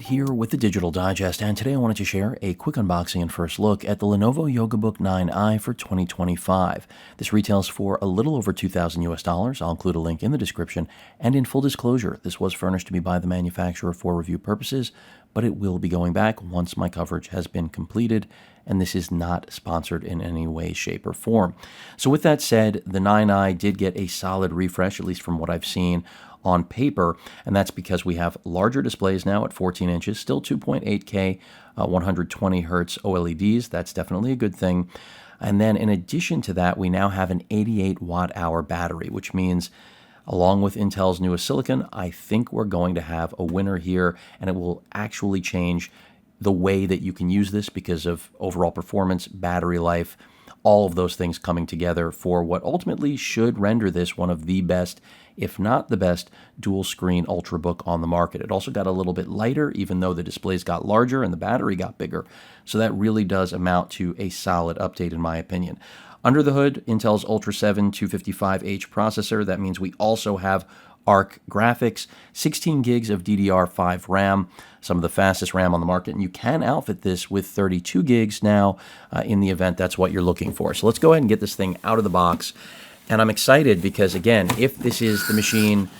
here with the Digital Digest, and today I wanted to share a quick unboxing and first look at the Lenovo YOGA Book 9i for 2025. This retails for a little over $2,000 US. I'll include a link in the description, and in full disclosure, this was furnished to me by the manufacturer for review purposes, but it will be going back once my coverage has been completed, and this is not sponsored in any way, shape, or form. So with that said, the 9i did get a solid refresh, at least from what I've seen on paper, and that's because we have larger displays now at 14 inches, still 2.8K, 120 hertz OLEDs. That's definitely a good thing. And then in addition to that, we now have an 88 watt-hour battery, which means along with Intel's newest silicon, I think we're going to have a winner here, and it will actually change the way that you can use this because of overall performance, battery life, all of those things coming together for what ultimately should render this one of the best, if not the best, dual screen Ultrabook on the market. It also got a little bit lighter, even though the displays got larger and the battery got bigger. So that really does amount to a solid update in my opinion. Under the hood, Intel's Ultra 7 255H processor. That means we also have ARC graphics, 16 gigs of DDR5 RAM, some of the fastest RAM on the market, and you can outfit this with 32 gigs now in the event that's what you're looking for. So let's go ahead and get this thing out of the box. And I'm excited because, again, if this is the machine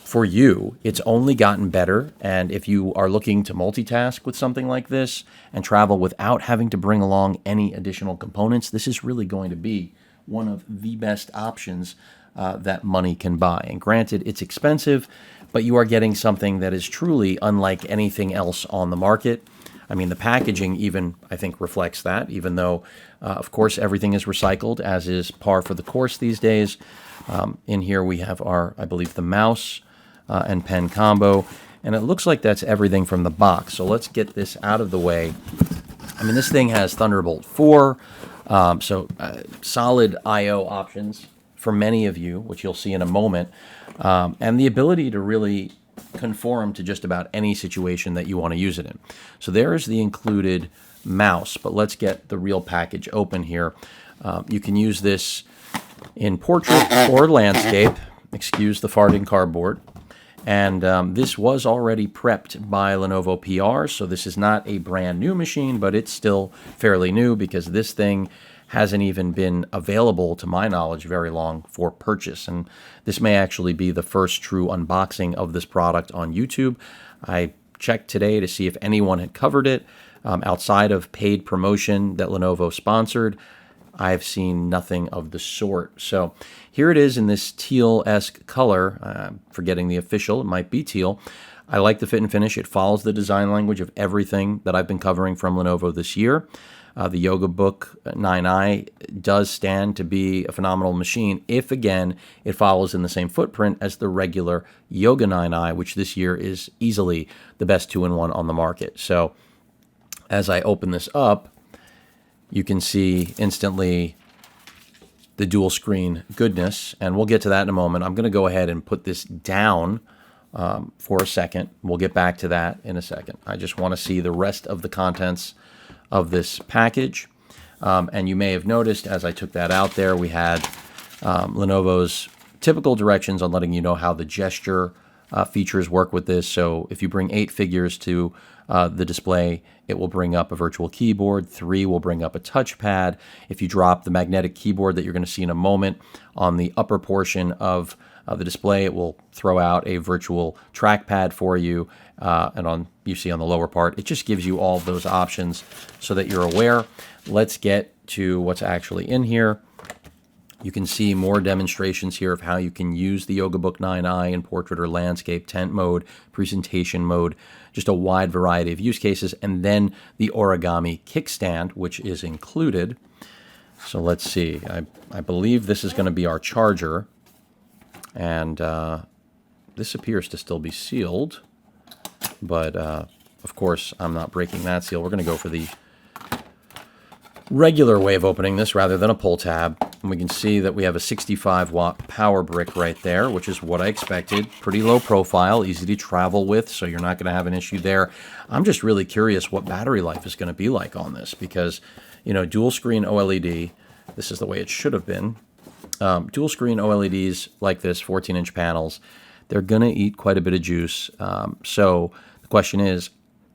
for you, it's only gotten better. And if you are looking to multitask with something like this and travel without having to bring along any additional components, this is really going to be one of the best options that money can buy. And granted, it's expensive, but you are getting something that is truly unlike anything else on the market. I mean, the packaging even, I think, reflects that, even though, of course, everything is recycled, as is par for the course these days. In here we have our, I believe, the mouse and pen combo, and it looks like that's everything from the box. So let's get this out of the way. I mean, this thing has Thunderbolt 4, solid I/O options for many of you, which you'll see in a moment, and the ability to really conform to just about any situation that you want to use it in. So there is the included mouse, but let's get the real package open here. You can use this in portrait or landscape. Excuse the farting cardboard. And this was already prepped by Lenovo PR, so this is not a brand new machine, but it's still fairly new because this thing hasn't even been available, to my knowledge, very long for purchase. And this may actually be the first true unboxing of this product on YouTube. I checked today to see if anyone had covered it outside of paid promotion that Lenovo sponsored. I've seen nothing of the sort. So here it is in this teal-esque color. Forgetting the official, it might be teal. I like the fit and finish. It follows the design language of everything that I've been covering from Lenovo this year. The Yoga Book 9i does stand to be a phenomenal machine if, again, it follows in the same footprint as the regular Yoga 9i, which this year is easily the best 2-in-1 on the market. So as I open this up, you can see instantly the dual screen goodness, and we'll get to that in a moment. I'm going to go ahead and put this down for a second. We'll get back to that in a second. I just want to see the rest of the contents of this package. And you may have noticed as I took that out there, we had Lenovo's typical directions on letting you know how the gesture features work with this. So if you bring 8 figures to the display, it will bring up a virtual keyboard. 3 will bring up a touchpad. If you drop the magnetic keyboard that you're going to see in a moment on the upper portion of the display, it will throw out a virtual trackpad for you. And you see on the lower part, it just gives you all of those options so that you're aware. Let's get to what's actually in here. You can see more demonstrations here of how you can use the Yoga Book 9i in portrait or landscape, tent mode, presentation mode, just a wide variety of use cases, and then the origami kickstand, which is included. So let's see. I believe this is going to be our charger, and this appears to still be sealed, but of course I'm not breaking that seal. We're going to go for the regular way of opening this rather than a pull tab. And we can see that we have a 65 watt power brick right there, which is what I expected. Pretty low profile, easy to travel with, so you're not going to have an issue there. I'm just really curious what battery life is going to be like on this because, you know, dual screen OLED, this is the way it should have been. Dual screen OLEDs like this, 14-inch panels, they're going to eat quite a bit of juice. So the question is,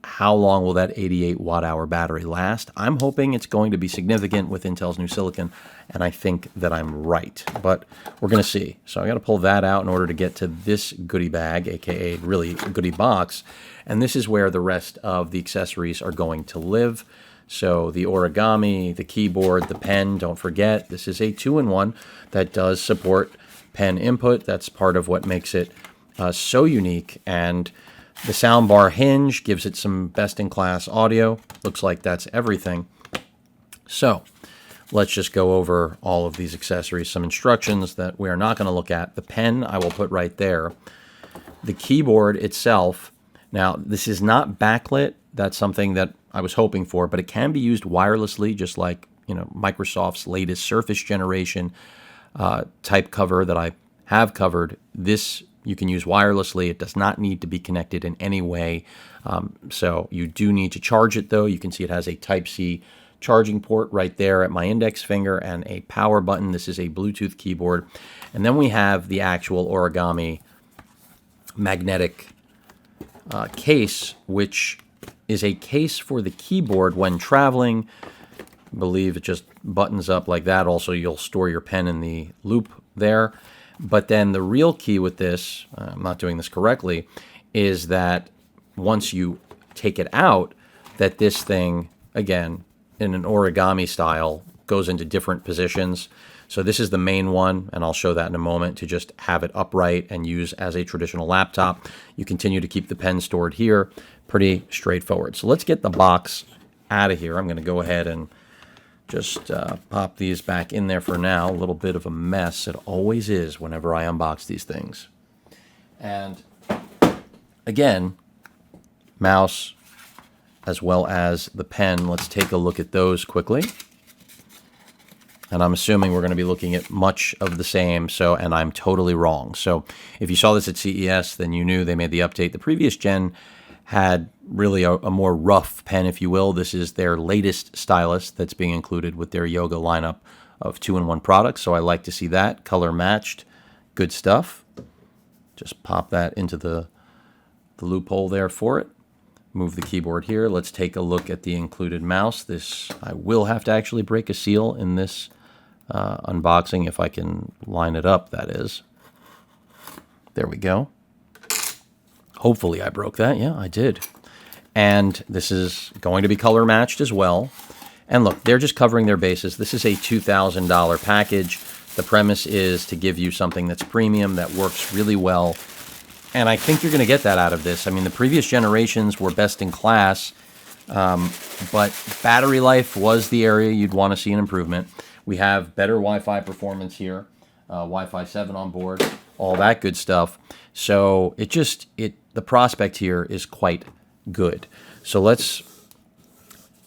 how long will that 88 watt hour battery last? I'm hoping it's going to be significant with Intel's new silicon, and I think that I'm right, but we're going to see. So I got to pull that out in order to get to this goodie bag, aka really goodie box, and this is where the rest of the accessories are going to live. So the origami, the keyboard, the pen, don't forget, this is a 2-in-1 that does support pen input. That's part of what makes it so unique. And the soundbar hinge gives it some best-in-class audio. Looks like that's everything. So let's just go over all of these accessories, some instructions that we are not going to look at. The pen I will put right there. The keyboard itself, now this is not backlit. That's something that I was hoping for, but it can be used wirelessly, just like Microsoft's latest Surface generation type cover that I have covered. This you can use wirelessly. It does not need to be connected in any way. So you do need to charge it, though. You can see it has a Type-C charging port right there at my index finger and a power button. This is a Bluetooth keyboard. And then we have the actual origami magnetic case, which is a case for the keyboard when traveling. I believe it just buttons up like that. Also, you'll store your pen in the loop there. But then the real key with this, I'm not doing this correctly, is that once you take it out, that this thing, again, in an origami style, goes into different positions. So this is the main one, and I'll show that in a moment, to just have it upright and use as a traditional laptop. You continue to keep the pen stored here. Pretty straightforward. So let's get the box out of here. I'm going to go ahead and just pop these back in there for now. A little bit of a mess. It always is whenever I unbox these things. And again, mouse as well as the pen. Let's take a look at those quickly. And I'm assuming we're going to be looking at much of the same, and I'm totally wrong. So if you saw this at CES, then you knew they made the update. The previous gen had really a more rough pen, if you will. This is their latest stylus that's being included with their yoga lineup of 2-in-1 products. So I like to see that. Color matched. Good stuff. Just pop that into the loophole there for it. Move the keyboard here. Let's take a look at the included mouse. This, I will have to actually break a seal in this unboxing if I can line it up, that is. There we go. Hopefully I broke that. Yeah, I did. And this is going to be color matched as well. And look, they're just covering their bases. This is a $2,000 package. The premise is to give you something that's premium, that works really well. And I think you're going to get that out of this. I mean, the previous generations were best in class, but battery life was the area you'd want to see an improvement. We have better Wi-Fi performance here, Wi-Fi 7 on board, all that good stuff. So the prospect here is quite good. So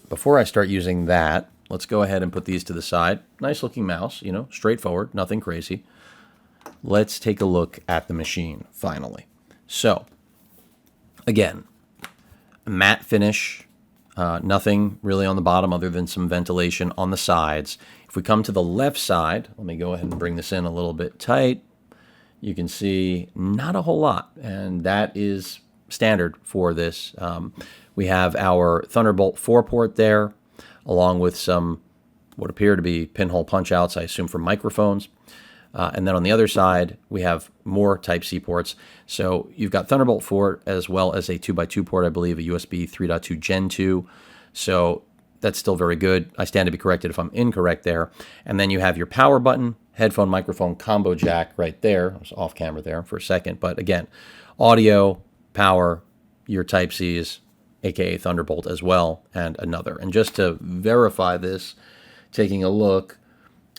before I start using that, let's go ahead and put these to the side. Nice looking mouse, straightforward, nothing crazy. Let's take a look at the machine, finally. So, again, matte finish, nothing really on the bottom other than some ventilation on the sides. If we come to the left side, let me go ahead and bring this in a little bit tight. You can see not a whole lot, and that is standard for this. We have our Thunderbolt 4 port there, along with some what appear to be pinhole punch-outs, I assume, for microphones. And then on the other side, we have more Type-C ports. So you've got Thunderbolt 4 as well as a 2x2 port, I believe, a USB 3.2 Gen 2. So that's still very good. I stand to be corrected if I'm incorrect there. And then you have your power button, headphone, microphone, combo jack right there. I was off camera there for a second. But again, audio, power, your Type-Cs, aka Thunderbolt as well, and another. And just to verify this, taking a look,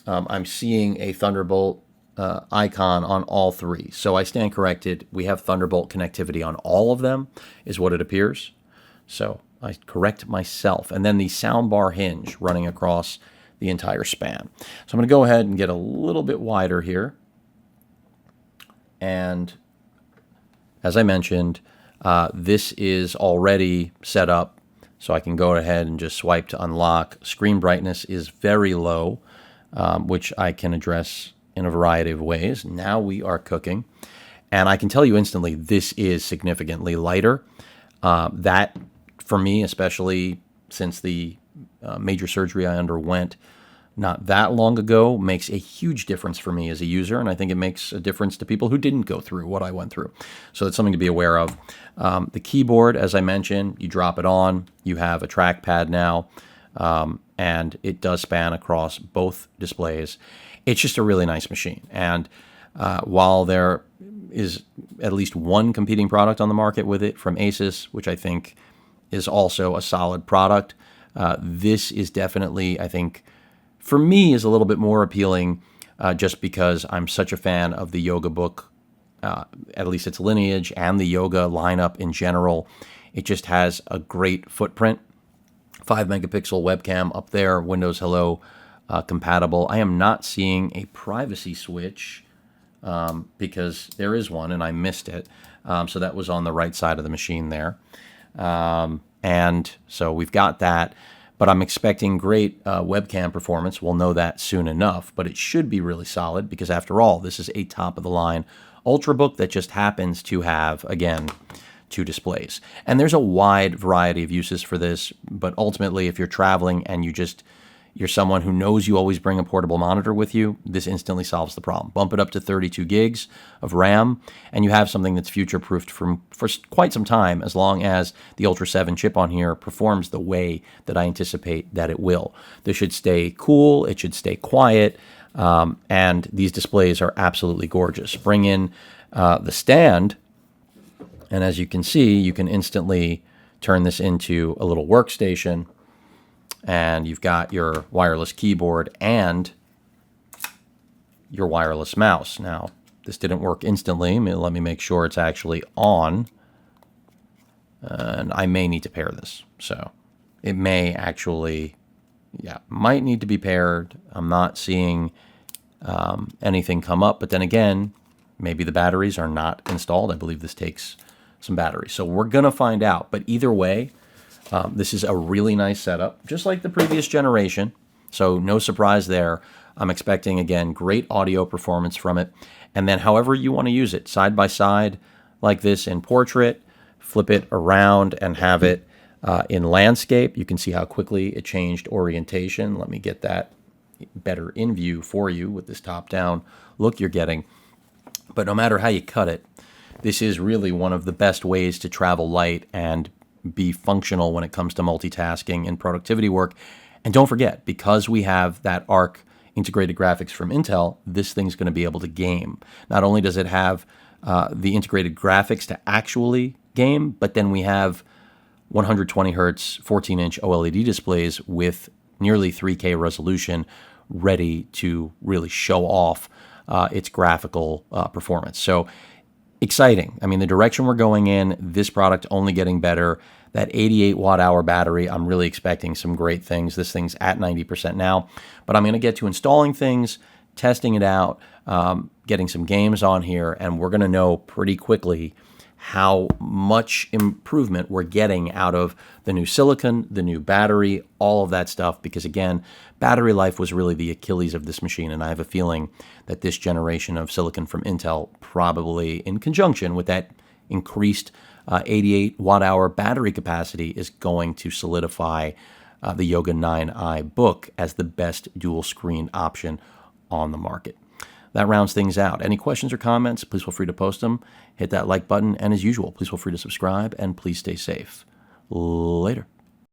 I'm seeing a Thunderbolt icon on all three. So I stand corrected. We have Thunderbolt connectivity on all of them, is what it appears. So I correct myself. And then the soundbar hinge running across the entire span. So I'm going to go ahead and get a little bit wider here. And as I mentioned, this is already set up, so I can go ahead and just swipe to unlock. Screen brightness is very low, which I can address in a variety of ways. Now we are cooking. And I can tell you instantly, this is significantly lighter. That for me, especially since the major surgery I underwent not that long ago, makes a huge difference for me as a user, and I think it makes a difference to people who didn't go through what I went through. So it's something to be aware of. The keyboard, as I mentioned, you drop it on, you have a trackpad now, and it does span across both displays. It's just a really nice machine. And while there is at least one competing product on the market with it from Asus, which I think is also a solid product, this is definitely, I think, for me, is a little bit more appealing just because I'm such a fan of the Yoga Book, at least its lineage, and the yoga lineup in general. It just has a great footprint. 5 megapixel webcam up there, Windows Hello compatible. I am not seeing a privacy switch because there is one and I missed it. So that was on the right side of the machine there. And so we've got that. But I'm expecting great webcam performance. We'll know that soon enough, but it should be really solid because, after all, this is a top-of-the-line Ultrabook that just happens to have, again, 2 displays. And there's a wide variety of uses for this, but ultimately, if you're traveling and you're someone who knows you always bring a portable monitor with you, this instantly solves the problem. Bump it up to 32 gigs of RAM, and you have something that's future-proofed for quite some time, as long as the Ultra 7 chip on here performs the way that I anticipate that it will. This should stay cool, it should stay quiet, and these displays are absolutely gorgeous. Bring in the stand, and as you can see, you can instantly turn this into a little workstation, and you've got your wireless keyboard and your wireless mouse. Now, this didn't work instantly. Let me make sure it's actually on. And I may need to pair this. So it may actually, might need to be paired. I'm not seeing anything come up. But then again, maybe the batteries are not installed. I believe this takes some batteries. So we're going to find out. But either way, this is a really nice setup, just like the previous generation, so no surprise there. I'm expecting, again, great audio performance from it, and then however you want to use it, side by side like this in portrait, flip it around and have it in landscape. You can see how quickly it changed orientation. Let me get that better in view for you with this top-down look you're getting. But no matter how you cut it, this is really one of the best ways to travel light and be functional when it comes to multitasking and productivity work. And don't forget, because we have that ARC integrated graphics from Intel, this thing's going to be able to game. Not only does it have the integrated graphics to actually game, but then we have 120 hertz 14-inch OLED displays with nearly 3K resolution ready to really show off its graphical performance. So exciting. I mean, the direction we're going in, this product only getting better. That 88 watt-hour battery, I'm really expecting some great things. This thing's at 90% now, but I'm going to get to installing things, testing it out, getting some games on here, and we're going to know pretty quickly how much improvement we're getting out of the new silicon, the new battery, all of that stuff, because again, battery life was really the Achilles of this machine, and I have a feeling that this generation of silicon from Intel, probably in conjunction with that increased 88 watt-hour battery capacity, is going to solidify the Yoga 9i Book as the best dual-screen option on the market. That rounds things out. Any questions or comments, please feel free to post them. Hit that like button, and as usual, please feel free to subscribe, and please stay safe. Later.